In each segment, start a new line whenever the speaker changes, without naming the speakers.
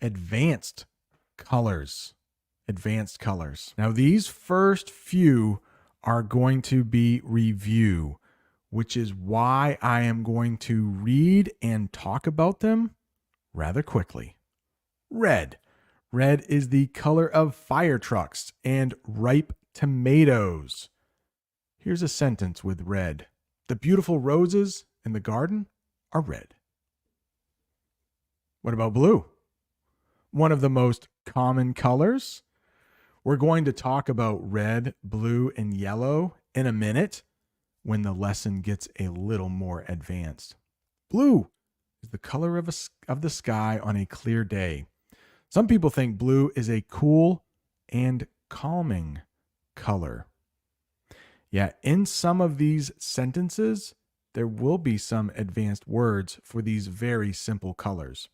advanced colors. Advanced colors. Now, these first few are going to be review, which is why I am going to read and talk about them rather quickly. Red. Red is the color of fire trucks and ripe tomatoes. Here's a sentence with red. The beautiful roses in the garden are red. What about blue? One of the most common colors. We're going to talk about red, blue, and yellow in a minute when the lesson gets a little more advanced. Blue is the color of the sky on a clear day. Some people think blue is a cool and calming color. Yeah, in some of these sentences, there will be some advanced words for these very simple colors.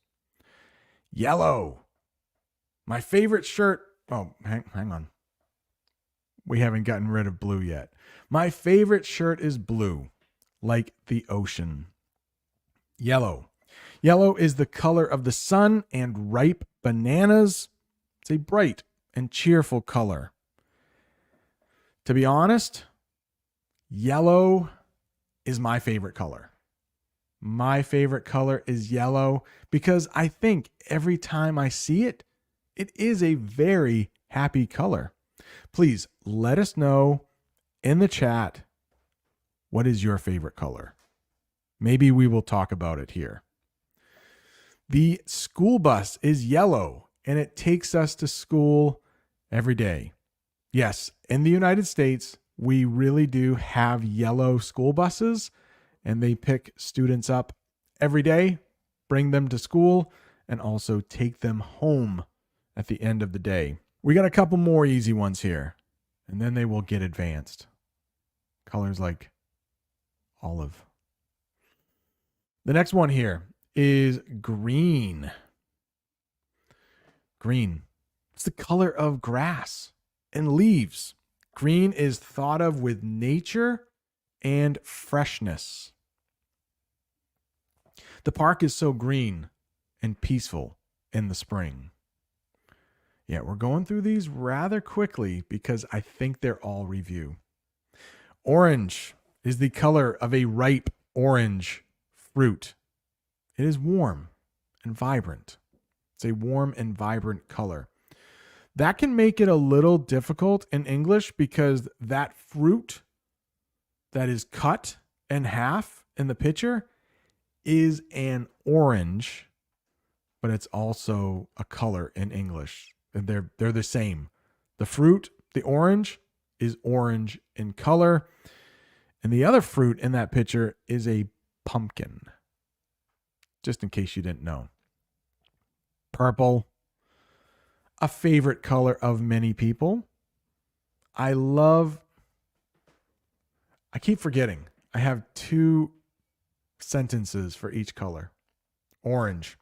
Yellow. My favorite shirt. Oh, hang on. We haven't gotten rid of blue yet. My favorite shirt is blue, like the ocean. Yellow. Yellow is the color of the sun and ripe bananas. It's a bright and cheerful color. To be honest, yellow is my favorite color. My favorite color is yellow because I think every time I see it, it is a very happy color. Please let us know in the chat, what is your favorite color? Maybe we will talk about it here. The school bus is yellow and it takes us to school every day. Yes, in the United States, we really do have yellow school buses and they pick students up every day, bring them to school, and also take them home at the end of the day. We got a couple more easy ones here, and then they will get advanced. Colors like olive. The next one here is green. Green. It's the color of grass and leaves. Green is thought of with nature and freshness. The park is so green and peaceful in the spring. Yeah, we're going through these rather quickly because I think they're all review. Orange is the color of a ripe orange fruit. It is warm and vibrant. It's a warm and vibrant color. That can make it a little difficult in English because that fruit that is cut in half in the picture is an orange, but it's also a color in English. And they're the same. The fruit, the orange, is orange in color. And the other fruit in that picture is a pumpkin. Just in case you didn't know. Purple, a favorite color of many people. I keep forgetting. I have two sentences for each color. Orange.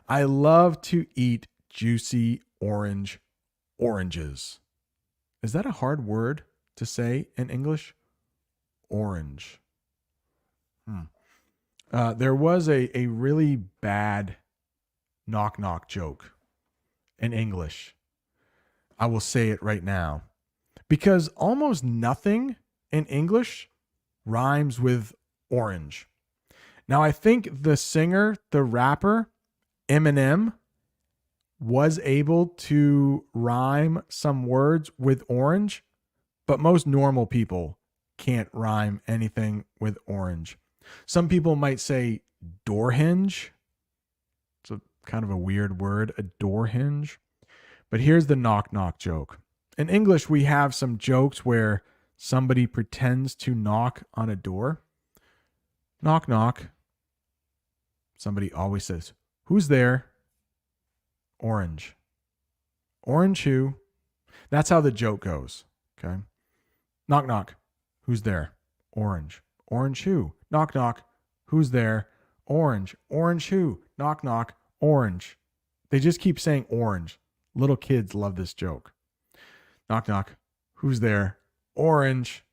I love to eat juicy oranges. Is that a hard word to say in English? Orange. There was a really bad knock-knock joke in English. I will say it right now. Because almost nothing in English rhymes with orange. Now, I think the singer, the rapper, Eminem, was able to rhyme some words with orange, but most normal people can't rhyme anything with orange. Some people might say door hinge. It's kind of a weird word, a door hinge. But here's the knock-knock joke. In English, we have some jokes where somebody pretends to knock on a door. Knock, knock. Somebody always says, "Who's there?" Orange. Orange who? That's how the joke goes. Okay. Knock, knock. Who's there? Orange. Orange who? Knock, knock. Who's there? Orange. Orange who? Knock, knock. Orange. They just keep saying orange. Little kids love this joke. Knock, knock. Who's there? Orange.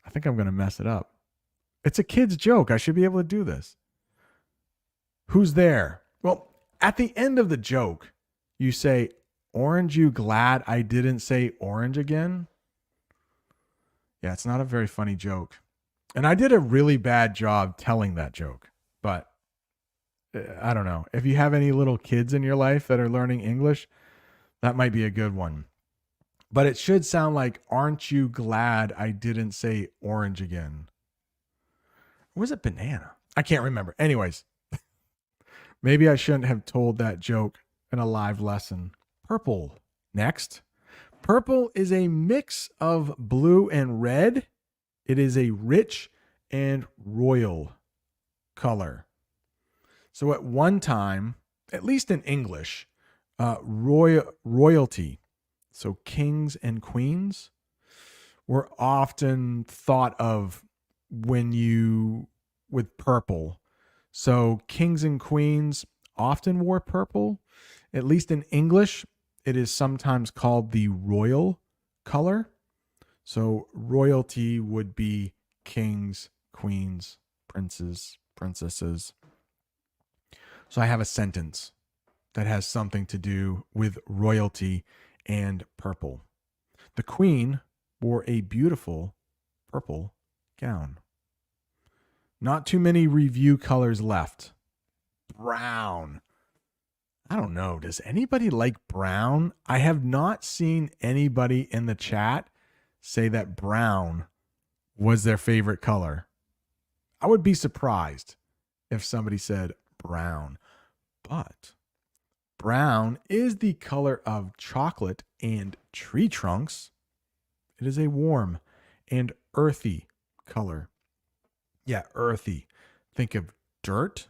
I think I'm going to mess it up. It's a kid's joke. I should be able to do this. Who's there? Well, at the end of the joke, you say, "Orange, you glad I didn't say orange again?" Yeah, it's not a very funny joke. And I did a really bad job telling that joke. But I don't know. If you have any little kids in your life that are learning English, that might be a good one. But it should sound like, "Aren't you glad I didn't say orange again?" Or was it banana? I can't remember. Anyways, maybe I shouldn't have told that joke in a live lesson. Purple. Next. Purple is a mix of blue and red. It is a rich and royal color. So at one time, at least in English, royalty, so kings and queens, were often thought of with purple. So kings and queens often wore purple. At least in English, it is sometimes called the royal color. So royalty would be kings, queens, princes, princesses. So I have a sentence that has something to do with royalty and purple. The queen wore a beautiful purple gown. Not too many review colors left. Brown. I don't know. Does anybody like brown? I have not seen anybody in the chat say that brown was their favorite color. I would be surprised if somebody said brown. But brown is the color of chocolate and tree trunks. It is a warm and earthy color. Yeah, earthy. Think of dirt.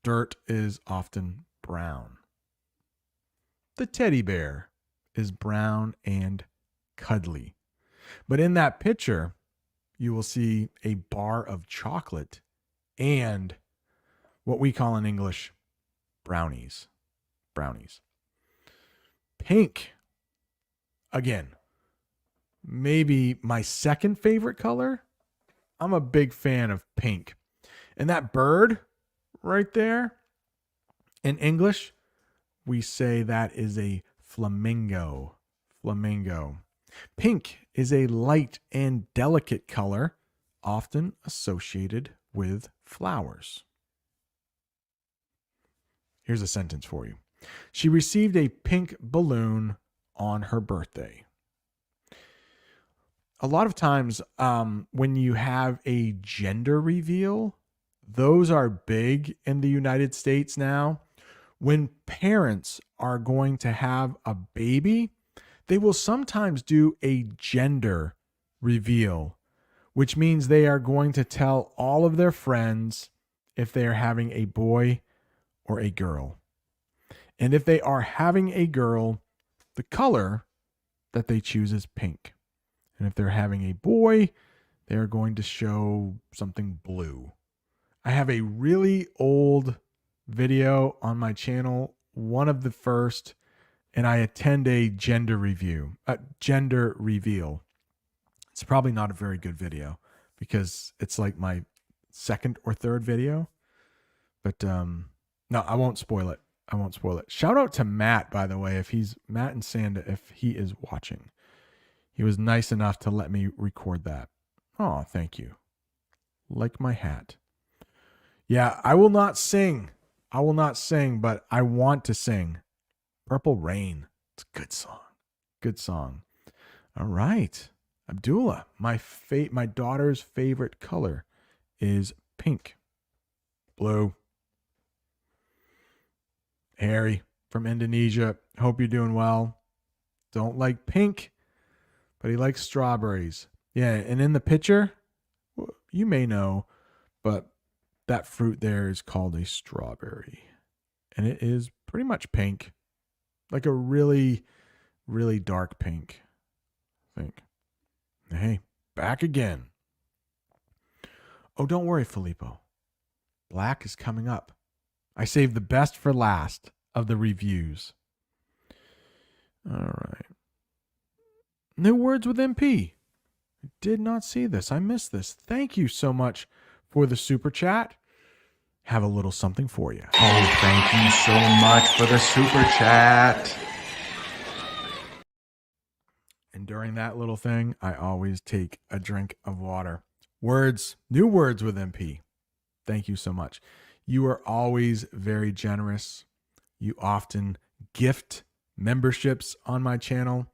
Dirt is often brown. The teddy bear is brown and cuddly. But in that picture, you will see a bar of chocolate and what we call in English brownies. Brownies. Pink. Again, maybe my second favorite color. I'm a big fan of pink. And that bird right there, in English, we say that is a flamingo. Flamingo. Pink is a light and delicate color, often associated with flowers. Here's a sentence for you. She received a pink balloon on her birthday. A lot of times when you have a gender reveal, those are big in the United States now. When parents are going to have a baby, they will sometimes do a gender reveal, which means they are going to tell all of their friends if they are having a boy or a girl. And if they are having a girl, the color that they choose is pink. And if they're having a boy, they are going to show something blue. I have a really old video on my channel, one of the first, and I attend a gender reveal. It's probably not a very good video because it's like my second or third video. But no, I won't spoil it. Shout out to Matt, by the way, Matt and Sanda, if he is watching. He was nice enough to let me record that. Oh, thank you. Like my hat. Yeah, I will not sing, but I want to sing. Purple Rain. It's a good song. Good song. All right. Abdullah, my daughter's favorite color is pink. Blue. Harry from Indonesia. Hope you're doing well. Don't like pink, but he likes strawberries. Yeah, and in the picture, you may know, but that fruit there is called a strawberry. And it is pretty much pink. Like a really, really dark pink, I think. Hey, back again. Oh, don't worry, Filippo. Black is coming up. I saved the best for last of the reviews. All right. New words with MP. I did not see this. I missed this. Thank you so much for the super chat. have a little something for you.
Oh, thank you so much for the super chat.
And during that little thing, I always take a drink of water. Words, new words with MP. Thank you so much. You are always very generous. You often gift memberships on my channel.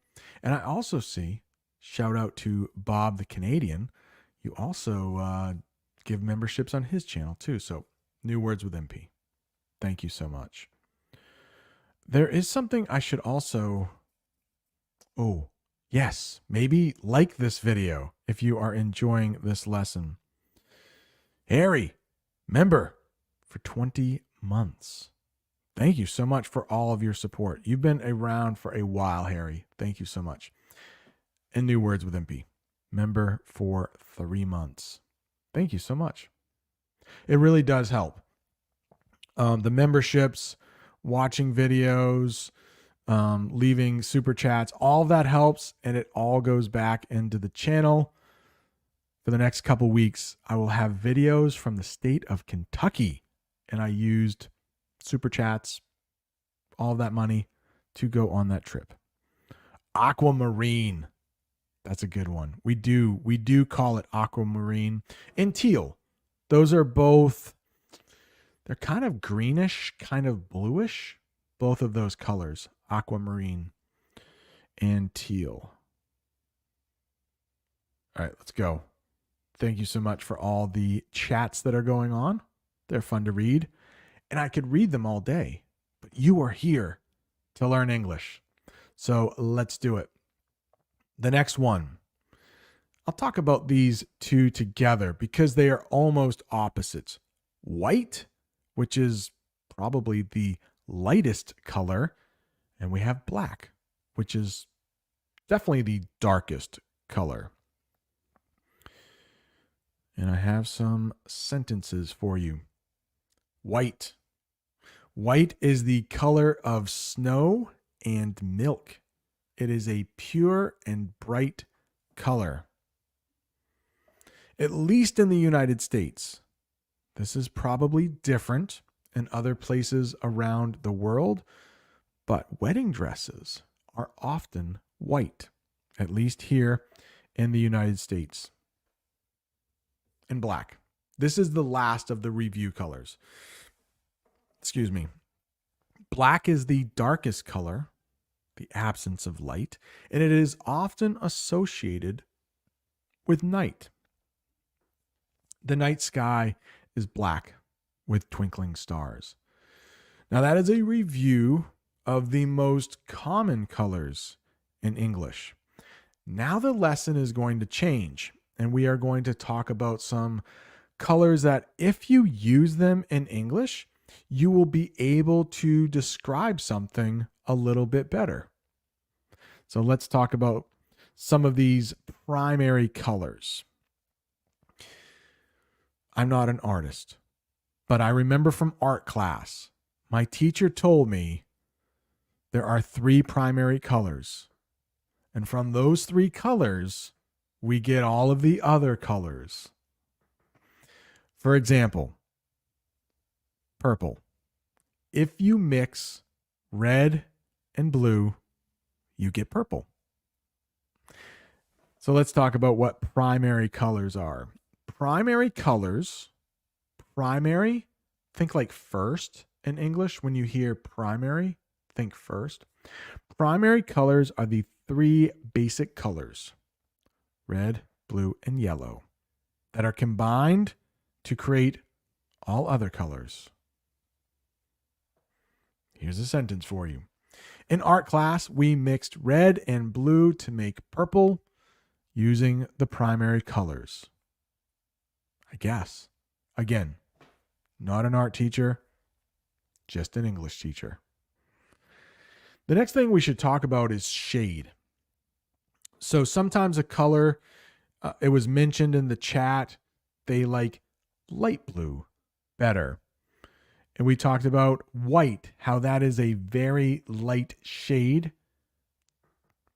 And I also see, shout out to Bob the Canadian, you also give memberships on his channel too. So, new words with MP. Thank you so much. There is something I should also, yes, maybe like this video if you are enjoying this lesson. Harry, member for 20 months. Thank you so much for all of your support. You've been around for a while, Harry. Thank you so much. And new words with MP. Member for 3 months. Thank you so much. It really does help. The memberships, watching videos, leaving super chats, all of that helps, and it all goes back into the channel. For the next couple weeks, I will have videos from the state of Kentucky, and I used super chats, all of that money to go on that trip. Aquamarine. That's a good one. We do call it aquamarine. And teal. Those are both, they're kind of greenish, kind of bluish. Both of those colors, aquamarine and teal. All right, let's go. Thank you so much for all the chats that are going on. They're fun to read. And I could read them all day, but you are here to learn English. So let's do it. The next one, I'll talk about these two together because they are almost opposites. White, which is probably the lightest color, and we have black, which is definitely the darkest color. And I have some sentences for you. White. White is the color of snow and milk. It is a pure and bright color. At least in the United States. This is probably different in other places around the world, but wedding dresses are often white, at least here in the United States. And black. This is the last of the review colors. Excuse me. Black is the darkest color, the absence of light, and it is often associated with night. The night sky is black with twinkling stars. Now, that is a review of the most common colors in English. Now the lesson is going to change, and we are going to talk about some colors that if you use them in English, you will be able to describe something a little bit better. So let's talk about some of these primary colors. I'm not an artist, but I remember from art class, my teacher told me there are 3 primary colors. And from those 3 colors, we get all of the other colors. For example, purple. If you mix red and blue, you get purple. So let's talk about what primary colors are. Primary colors, primary, think like first in English. When you hear primary, think first. Primary colors are the 3 basic colors, red, blue, and yellow, that are combined to create all other colors. Here's a sentence for you. In art class, we mixed red and blue to make purple using the primary colors. I guess. Again, not an art teacher, just an English teacher. The next thing we should talk about is shade. So sometimes a color, it was mentioned in the chat, they like light blue better. And we talked about white, how that is a very light shade.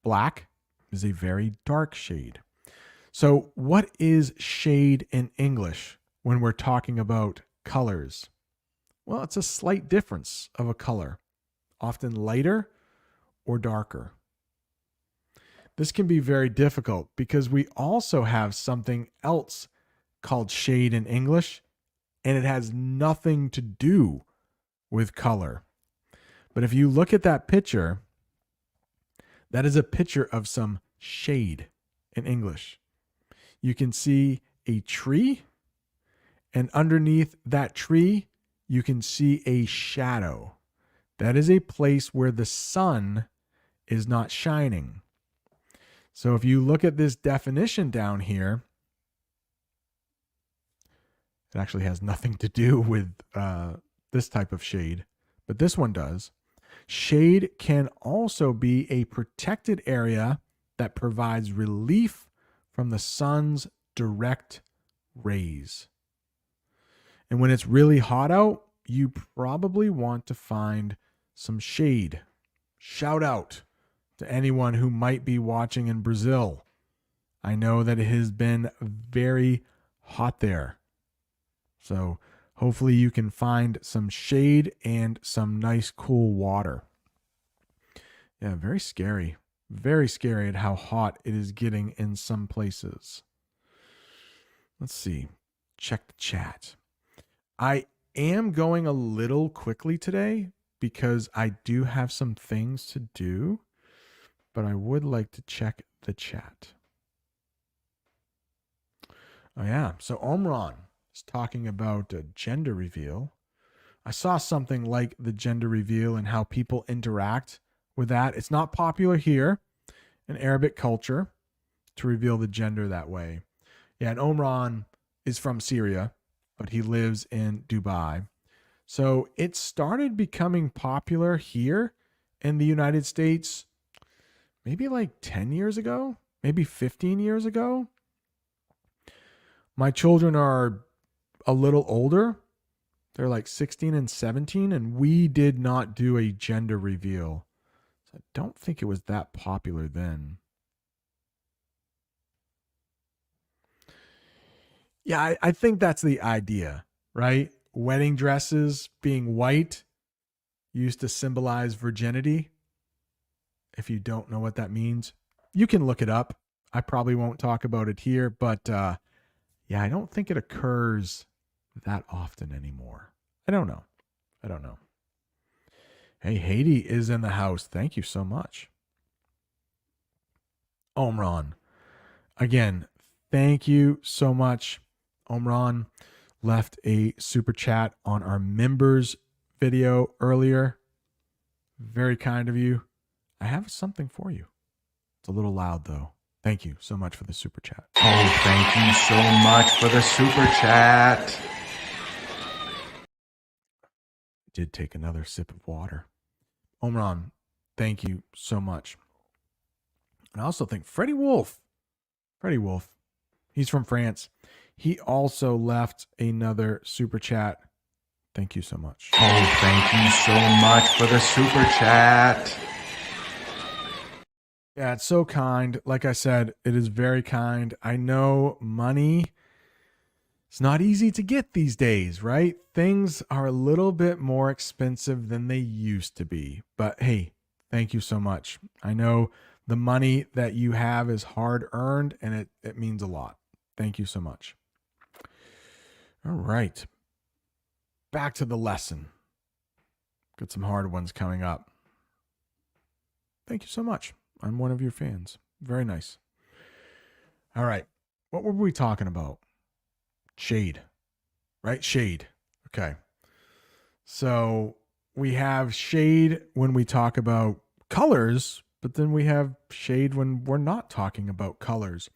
Black is a very dark shade. So what is shade in English when we're talking about colors? Well, it's a slight difference of a color, often lighter or darker. This can be very difficult because we also have something else called shade in English, and it has nothing to do with color. But if you look at that picture, that is a picture of some shade in English. You can see a tree, and underneath that tree, you can see a shadow. That is a place where the sun is not shining. So if you look at this definition down here, it actually has nothing to do with this type of shade, but this one does. Shade can also be a protected area that provides relief from the sun's direct rays. And when it's really hot out, you probably want to find some shade. Shout out to anyone who might be watching in Brazil. I know that it has been very hot there. So hopefully you can find some shade and some nice cool water. Yeah, very scary. Very scary at how hot it is getting in some places. Let's see. Check the chat. I am going a little quickly today because I do have some things to do, but I would like to check the chat. Oh, yeah. So Omron is talking about a gender reveal. I saw something like the gender reveal and how people interact with that. It's not popular here in Arabic culture to reveal the gender that way. Yeah, and Omran is from Syria, but he lives in Dubai. So it started becoming popular here in the United States maybe like 10 years ago, maybe 15 years ago. My children are a little older. They're like 16 and 17, and we did not do a gender reveal. So I don't think it was that popular then. Yeah, I think that's the idea, right? Wedding dresses being white used to symbolize virginity. If you don't know what that means, you can look it up. I probably won't talk about it here, but yeah, I don't think it occurs that often anymore. I don't know. Hey, Haiti is in the house. Thank you so much. Omron. Again, thank you so much. Omron left a super chat on our members video earlier. Very kind of you. I have something for you. It's a little loud though. Thank you so much for the super chat.
Oh, thank you so much for the super chat.
Did take another sip of water. Omron, thank you so much. And I also think Freddie Wolf, he's from France. He also left another super chat. Thank you so much.
Oh, thank you so much for the super chat.
Yeah, it's so kind. Like I said, it is very kind. I know money, it's not easy to get these days, right? Things are a little bit more expensive than they used to be. But hey, thank you so much. I know the money that you have is hard earned and it means a lot. Thank you so much. All right. Back to the lesson. Got some hard ones coming up. Thank you so much. I'm one of your fans. Very nice. All right. What were we talking about? Shade, right? Shade. Okay. So we have shade when we talk about colors, but then we have shade when we're not talking about colors.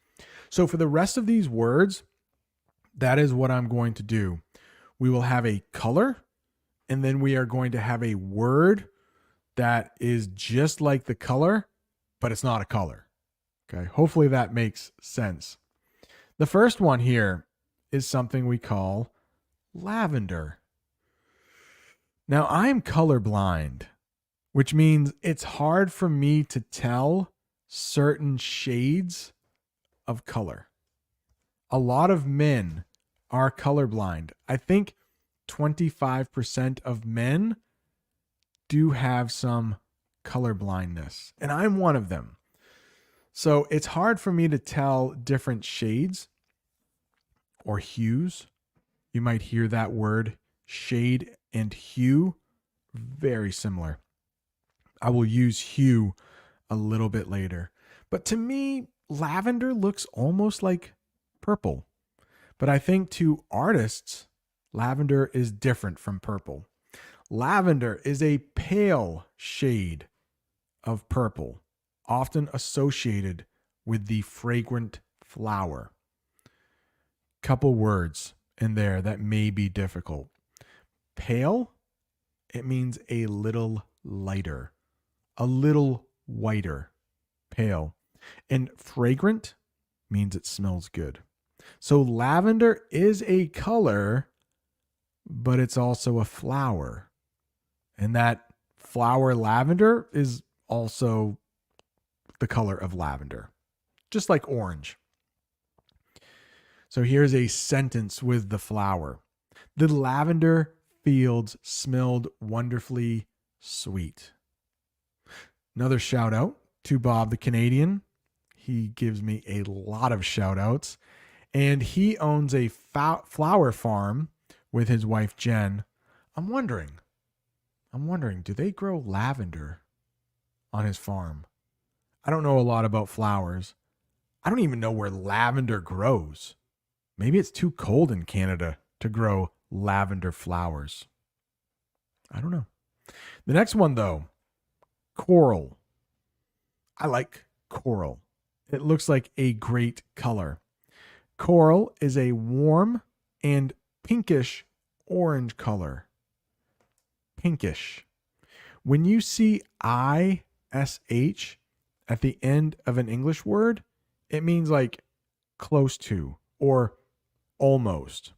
So for the rest of these words, that is what I'm going to do. We will have a color, and then we are going to have a word that is just like the color, but it's not a color. Okay. Hopefully that makes sense. The first one here is something we call lavender. Now, I'm colorblind, which means it's hard for me to tell certain shades of color. A lot of men are colorblind. I think 25% of men do have some color blindness, and I'm one of them. So it's hard for me to tell different shades or hues. You might hear that word shade and hue, very similar. I will use hue a little bit later. But to me, lavender looks almost like purple. But I think to artists, lavender is different from purple. Lavender is a pale shade of purple, often associated with the fragrant flower. Couple words in there that may be difficult. Pale, it means a little lighter, a little whiter, pale. And fragrant means it smells good. So lavender is a color, but it's also a flower. And that flower lavender is also the color of lavender, just like orange. So here's a sentence with the flower. The lavender fields smelled wonderfully sweet. Another shout out to Bob the Canadian. He gives me a lot of shout outs. And he owns a flower farm with his wife, Jen. I'm wondering, do they grow lavender on his farm? I don't know a lot about flowers. I don't even know where lavender grows. Maybe it's too cold in Canada to grow lavender flowers. I don't know. The next one, though, coral. I like coral. It looks like a great color. Coral is a warm and pinkish orange color. Pinkish. When you see ISH at the end of an English word, it means like close to or almost.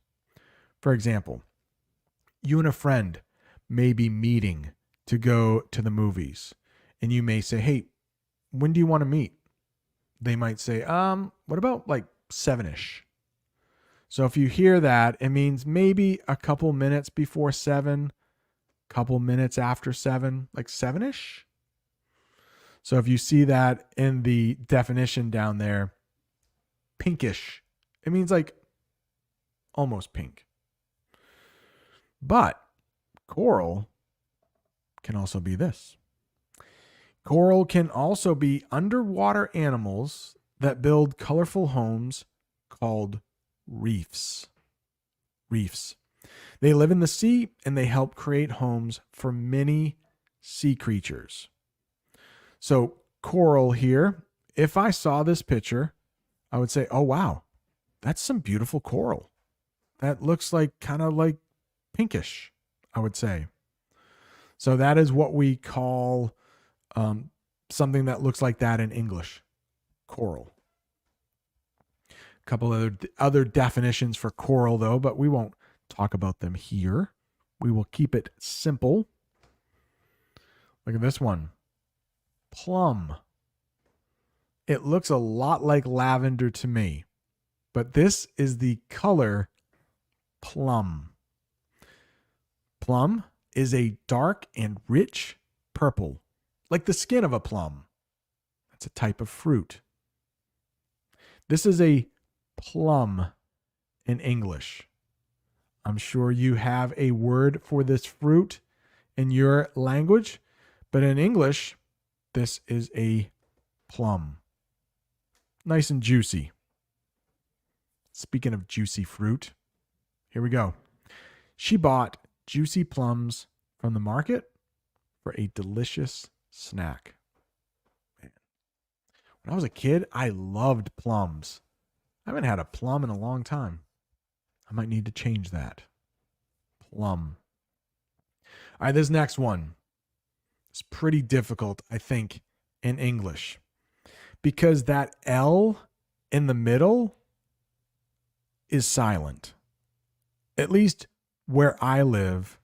For example, you and a friend may be meeting to go to the movies, and you may say, hey, when do you want to meet? They might say, what about like 7-ish? So if you hear that, it means maybe a couple minutes before 7, couple minutes after 7, like 7-ish. So if you see that in the definition down there, pinkish, it means like almost pink. But coral can also be this. Coral can also be underwater animals that build colorful homes called reefs. Reefs. They live in the sea and they help create homes for many sea creatures. So coral here, if I saw this picture, I would say, oh, wow, that's some beautiful coral. That looks like kind of like pinkish, I would say. So that is what we call something that looks like that in English, coral. A couple other definitions for coral, though, but we won't talk about them here. We will keep it simple. Look at this one. Plum. It looks a lot like lavender to me, but this is the color plum. Plum is a dark and rich purple, like the skin of a plum. That's a type of fruit. This is a plum in English. I'm sure you have a word for this fruit in your language, but in English, this is a plum. Nice and juicy. Speaking of juicy fruit, here we go. She bought juicy plums from the market for a delicious snack. Man. When I was a kid, I loved plums. I haven't had a plum in a long time. I might need to change that. Plum. All right, this next one is pretty difficult, I think, in English. Because that L in the middle is silent. At least where I live,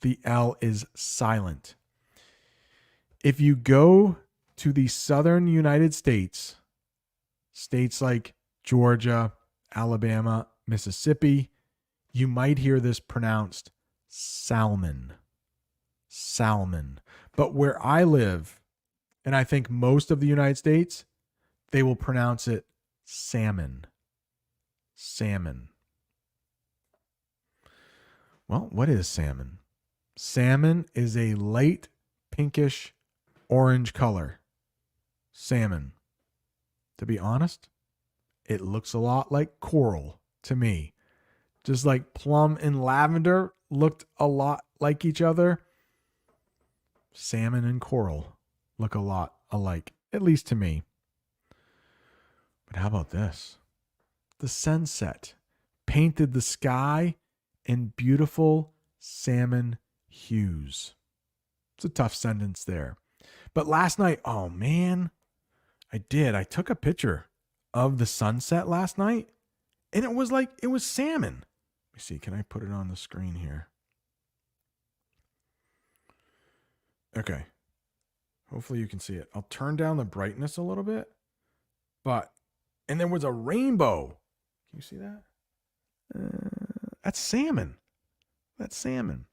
the L is silent. If you go to the southern United States, states like Georgia, Alabama, Mississippi, you might hear this pronounced salmon. Salmon. But where I live, and I think most of the United States, they will pronounce it salmon. Salmon. Well, what is salmon? Salmon is a light pinkish orange color. Salmon. To be honest, it looks a lot like coral to me. Just like plum and lavender looked a lot like each other, salmon and coral look a lot alike, at least to me. But how about this? The sunset painted the sky in beautiful salmon hues. It's a tough sentence there. But last night, oh man, I took a picture of the sunset last night, and it was salmon. Let me see, can I put it on the screen here? Okay. Hopefully you can see it. I'll turn down the brightness a little bit. And there was a rainbow. Can you see that? That's salmon. That's salmon.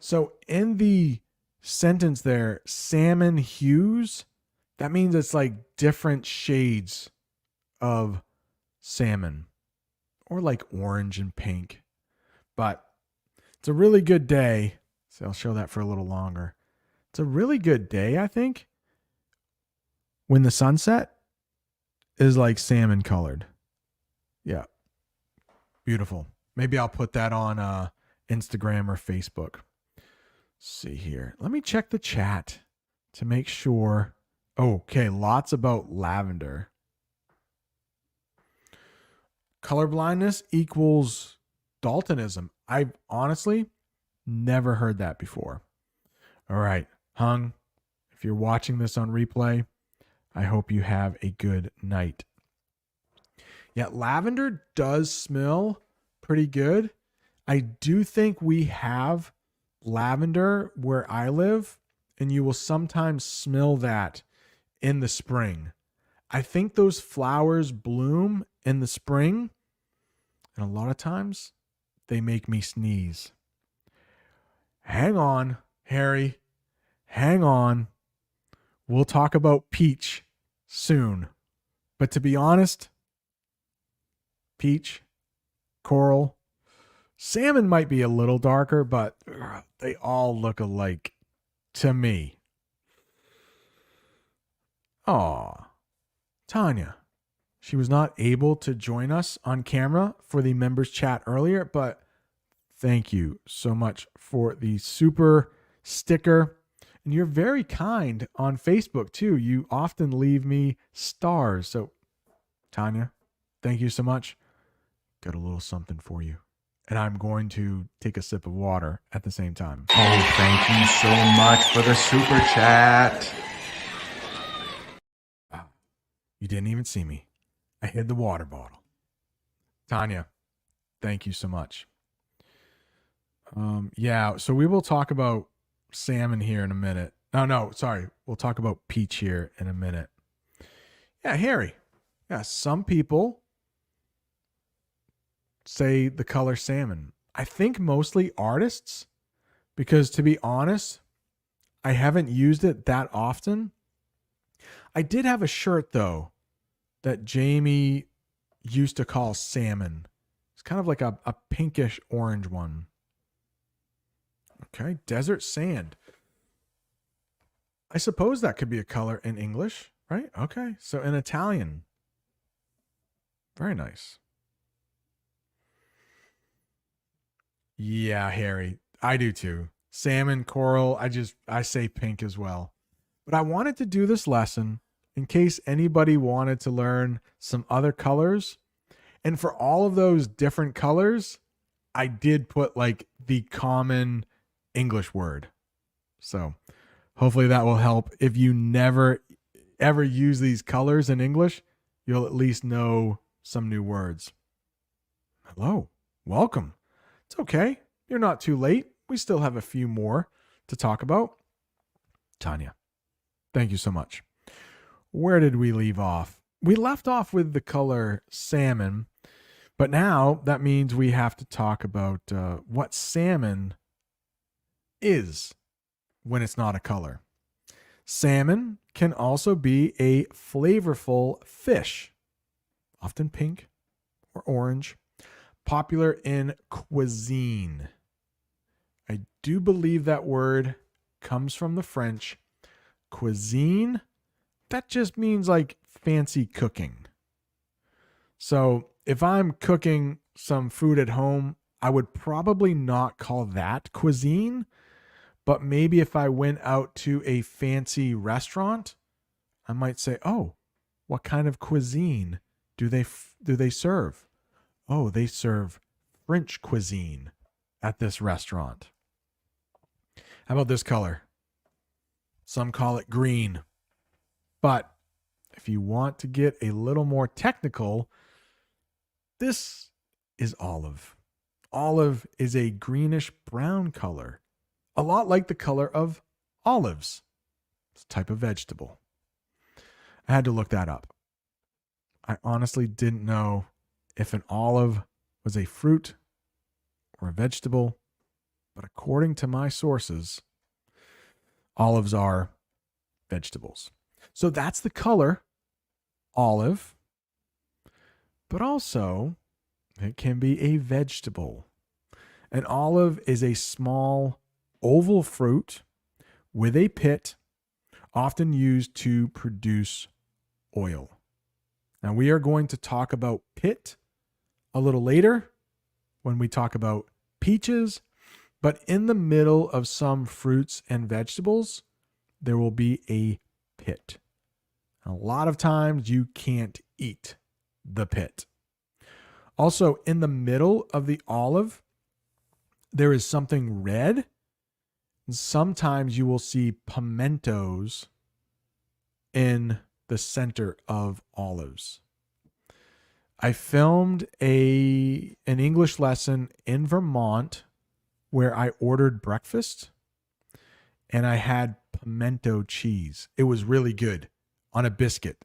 So in the sentence there, salmon hues, that means it's like different shades of salmon, or like orange and pink. But it's a really good day. So I'll show that for a little longer. It's a really good day, I think, when the sunset is like salmon colored. Yeah. Beautiful. Maybe I'll put that on Instagram or Facebook. Let's see here. Let me check the chat to make sure. Okay, lots about lavender. Colorblindness equals daltonism. I've honestly never heard that before. All right, Hung, if you're watching this on replay, I hope you have a good night. Yeah, lavender does smell pretty good. I do think we have lavender where I live, and you will sometimes smell that in the spring. I think those flowers bloom in the spring, and a lot of times they make me sneeze. Hang on, Harry. Hang on. We'll talk about peach soon. But to be honest, peach, coral, salmon might be a little darker, but they all look alike to me. Aw, Tanya. She was not able to join us on camera for the members chat earlier, but thank you so much for the super sticker. And you're very kind on Facebook too. You often leave me stars. So, Tanya, thank you so much. Got a little something for you. And I'm going to take a sip of water at the same time.
Oh, thank you so much for the super chat.
You didn't even see me. I hid the water bottle. Tanya, thank you so much. Yeah, so we will talk about salmon here in a minute. No, sorry. We'll talk about peach here in a minute. Yeah, Harry. Yeah, some people say the color salmon. I think mostly artists, because to be honest, I haven't used it that often. I did have a shirt though that Jamie used to call salmon. It's kind of like a pinkish orange one. Okay, desert sand. I suppose that could be a color in English, right? Okay, so in Italian. Very nice. Yeah, Harry, I do too. Salmon, coral, I say pink as well. But I wanted to do this lesson in case anybody wanted to learn some other colors. And for all of those different colors, I did put like the common English word. So hopefully that will help. If you never ever use these colors in English, you'll at least know some new words. Hello, welcome. It's okay. You're not too late. We still have a few more to talk about. Tanya, thank you so much. Where did we leave off? We left off with the color salmon, But now that means we have to talk about what salmon is when it's not a color. Salmon can also be a flavorful fish, often pink or orange, popular in cuisine. I do believe that word comes from the French cuisine. That just means like fancy cooking. So if I'm cooking some food at home, I would probably not call that cuisine. But maybe if I went out to a fancy restaurant, I might say, "Oh, what kind of cuisine do they serve?" "Oh, they serve French cuisine at this restaurant." How about this color? Some call it green. But if you want to get a little more technical, this is olive. Olive is a greenish brown color, a lot like the color of olives. It's a type of vegetable. I had to look that up. I honestly didn't know if an olive was a fruit or a vegetable, but according to my sources, olives are vegetables. So that's the color, olive, but also it can be a vegetable. An olive is a small oval fruit with a pit, often used to produce oil. Now, we are going to talk about pit a little later when we talk about peaches, but in the middle of some fruits and vegetables, there will be a pit. A lot of times you can't eat the pit. Also, in the middle of the olive, there is something red. And sometimes you will see pimentos in the center of olives. I filmed an English lesson in Vermont where I ordered breakfast and I had pimento cheese. It was really good on a biscuit.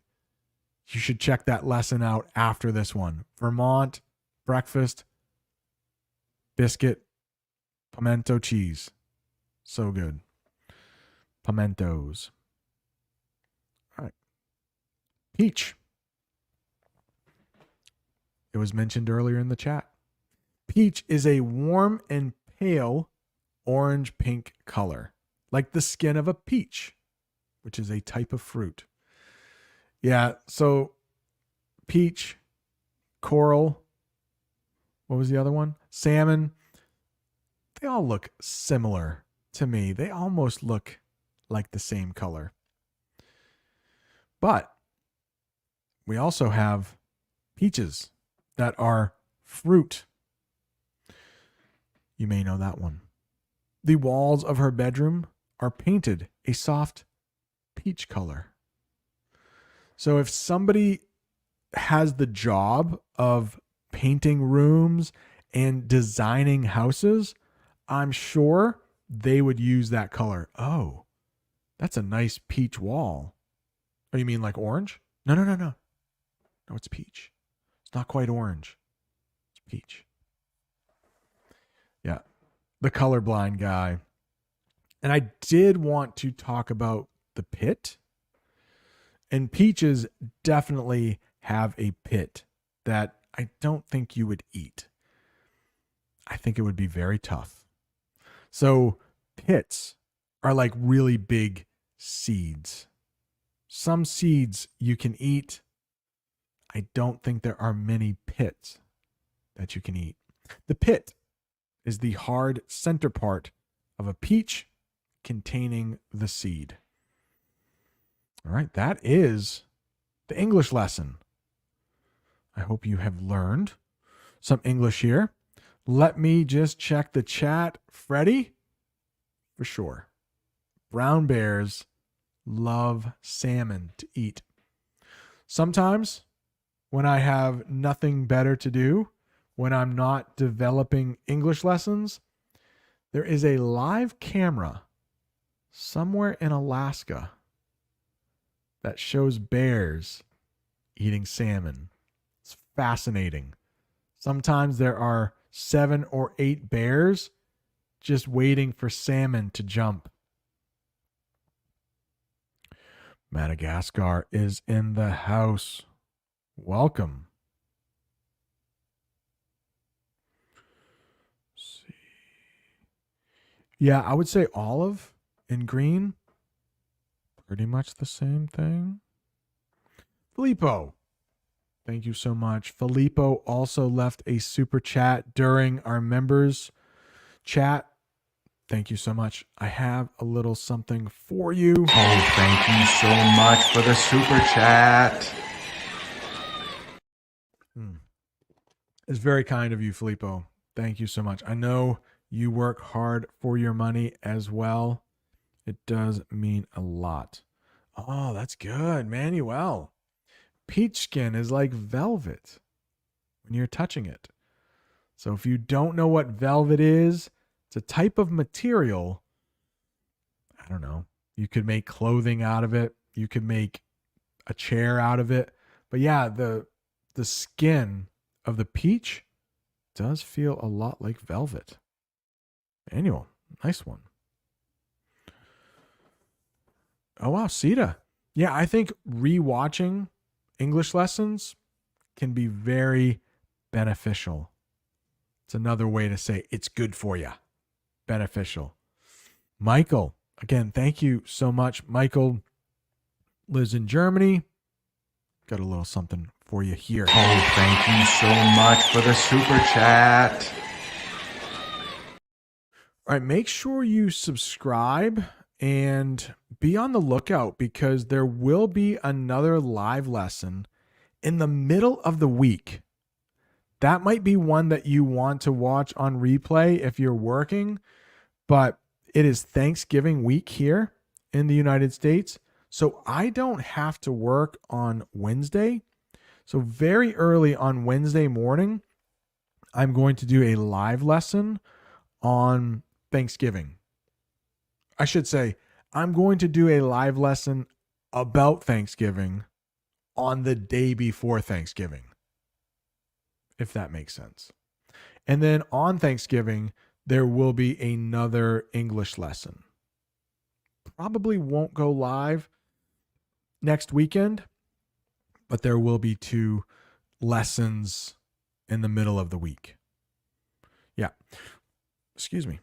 You should check that lesson out after this one. Vermont, breakfast, biscuit, pimento cheese. So good. Pimentos. All right. Peach. It was mentioned earlier in the chat. Peach is a warm and pale orange-pink color, like the skin of a peach, which is a type of fruit. Yeah, so peach, coral, what was the other one? Salmon. They all look similar to me. They almost look like the same color. But we also have peaches that are fruit. You may know that one. The walls of her bedroom are painted a soft peach color. So if somebody has the job of painting rooms and designing houses, I'm sure they would use that color. Oh, that's a nice peach wall. Oh, you mean like orange? No. No, it's peach. It's not quite orange. It's peach. Yeah, the colorblind guy. And I did want to talk about the pit. And peaches definitely have a pit that I don't think you would eat. I think it would be very tough. So pits are like really big seeds. Some seeds you can eat. I don't think there are many pits that you can eat. The pit is the hard center part of a peach containing the seed. All right, that is the English lesson. I hope you have learned some English here. Let me just check the chat. Freddie, for sure. Brown bears love salmon to eat. Sometimes when I have nothing better to do, when I'm not developing English lessons, there is a live camera somewhere in Alaska that shows bears eating salmon. It's fascinating. Sometimes there are 7 or 8 bears just waiting for salmon to jump. Madagascar is in the house. Welcome. Let's see. Yeah, I would say olive and green. Pretty much the same thing. Filippo, thank you so much. Filippo also left a super chat during our members chat. Thank you so much. I have a little something for you.
Oh, thank you so much for the super chat.
It's very kind of you, Filippo. Thank you so much. I know you work hard for your money as well. It does mean a lot. Oh, that's good, Manuel. Peach skin is like velvet when you're touching it. So if you don't know what velvet is, it's a type of material. I don't know. You could make clothing out of it. You could make a chair out of it. But yeah, the skin of the peach does feel a lot like velvet. Annual, nice one. Oh wow, Sita. Yeah, I think rewatching English lessons can be very beneficial. It's another way to say it's good for you. Beneficial. Michael, again, thank you so much. Michael lives in Germany. Got a little something for you here.
Oh, thank you so much for the super chat.
All right, make sure you subscribe and be on the lookout because there will be another live lesson in the middle of the week. That might be one that you want to watch on replay if you're working, but it is Thanksgiving week here in the United States. So I don't have to work on Wednesday. So very early on Wednesday morning, I'm going to do a live lesson on Thanksgiving. I should say, I'm going to do a live lesson about Thanksgiving on the day before Thanksgiving, if that makes sense. And then on Thanksgiving, there will be another English lesson. Probably won't go live next weekend, but there will be 2 lessons in the middle of the week. Yeah. Excuse me.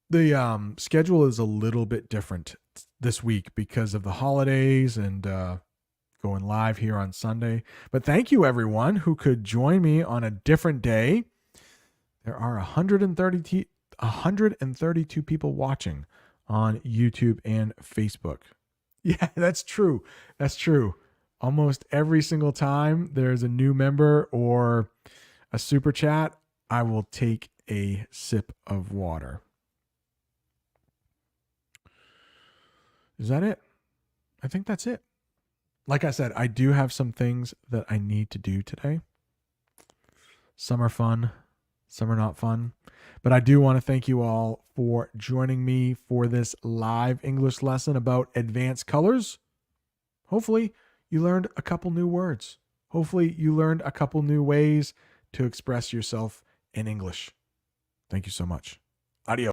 The schedule is a little bit different this week because of the holidays and going live here on Sunday. But thank you, everyone who could join me on a different day. There are 132 people watching on YouTube and Facebook. Yeah, that's true. That's true. Almost every single time there's a new member or a super chat, I will take a sip of water. Is that it? I think that's it. Like I said, I do have some things that I need to do today. Some are fun, some are not fun. But I do want to thank you all for joining me for this live English lesson about advanced colors. Hopefully, you learned a couple new words. Hopefully, you learned a couple new ways to express yourself in English. Thank you so much. Adios.